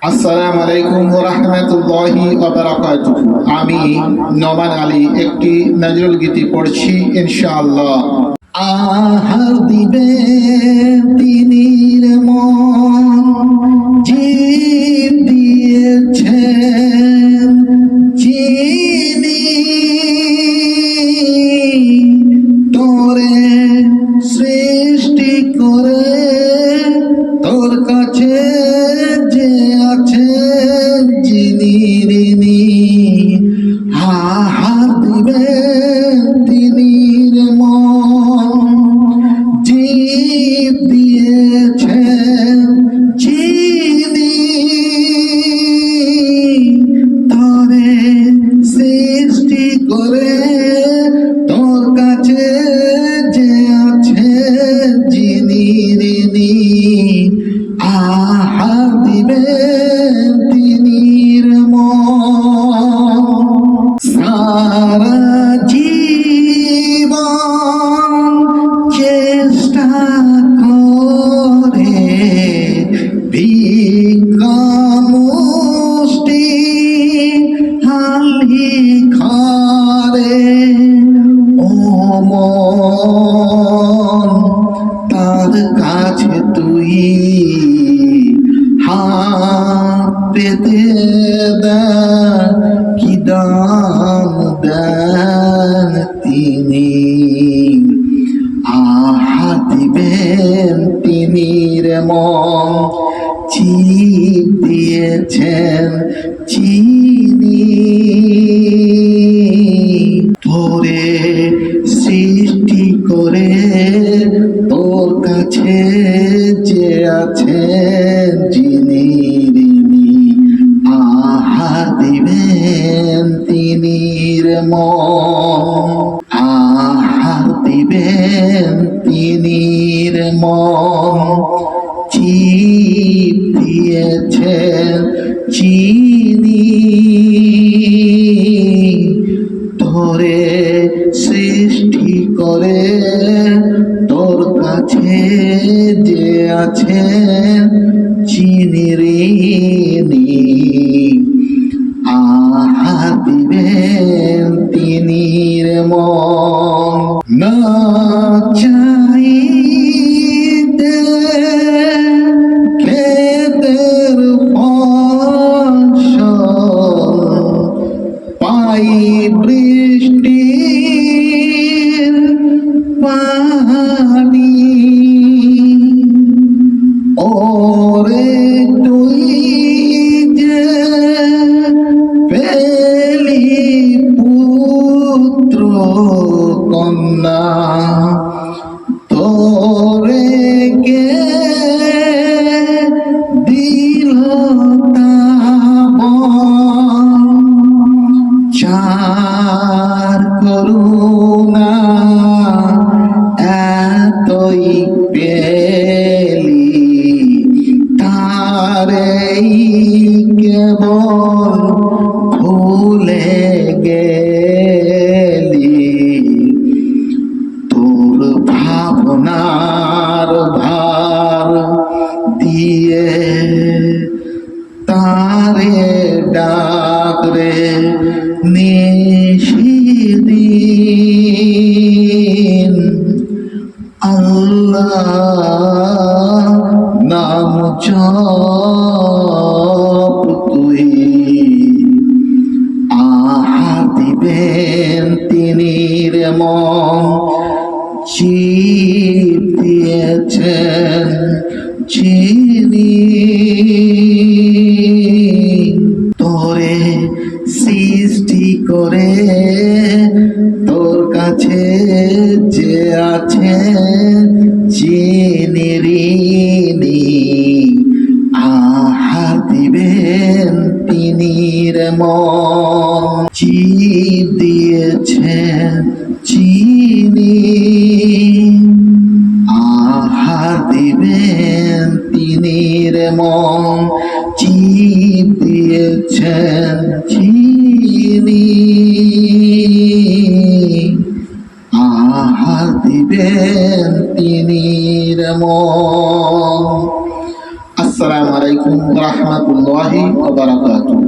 আসসালামু আলাইকুম ওয়া রাহমাতুল্লাহি ওয়া বারাকাতুহু। আমি নোমান আলী একটি নজরুল গীতি পড়ছি ইনশাআল্লাহ। আহার দিবে তিনি রে মন, জীব দিয়েছেন চিনি, তোরে সৃষ্টি করে তোর কাছে যে আছে যিনি ঋণী। আহার দিবে তিনি রে মন, জীব দিয়েছেন চিনি, তরে সৃষ্টি করে তোর কাছে যে আছে যিনি ঋণী। আহার দিবে তিনি রে মন, সারা জীবন চেষ্টা করে ভিক্ষা মুষ্টি হালি খারে। ও মন, তার কাছে তুই হাত পেতে দে, কি দান দেন তিনি। আহা দিবেন তিনি রে মন, জীব দিয়েছেন চিনি, তোরে সৃষ্টি করে তোর কাছে যে আছে যিনি ঋণী। আহা দিবেন তিনি রে মন, আহা দিবেন তিনি রে মন, জীব দিয়েছেন চিনি, তোরে সৃষ্টি করে তোর কাছে যে আছে যিনি ঋণী। আহা দিবেন তিনি রে মন, না চাইতে ক্ষেতের ফসল পাই বৃষ্টির পানি। ওরে তুই যে পেলি পুত্র কন্যা, তোরে কে দিল তা চার করুণা এতই পেলি, তারেই কেবল ভুলে গেলি। তোর ভাবনার ভার দিয়ে তারে ডাক রে নিশিদিন। আল্লাহ নাম জপ তুই, আহা দিবেন তিনি রে মন, জীব দিয়েছেন চিনি, তোরে সৃষ্টি করে তোর কাছে যে আছে যিনি ঋণী। আহা দিবেন তিনি রে মন, জীব দিয়েছেন চিনি, আহা দিবেন তিনি রে মন, জীব দিয়েছেন চিনি, আহা দিবেন তিনি রে মন। আসসালামু আলাইকুম। আলাইকুম ওয়া রাহমাতুল্লাহি ওয়া বারাকাতুহু।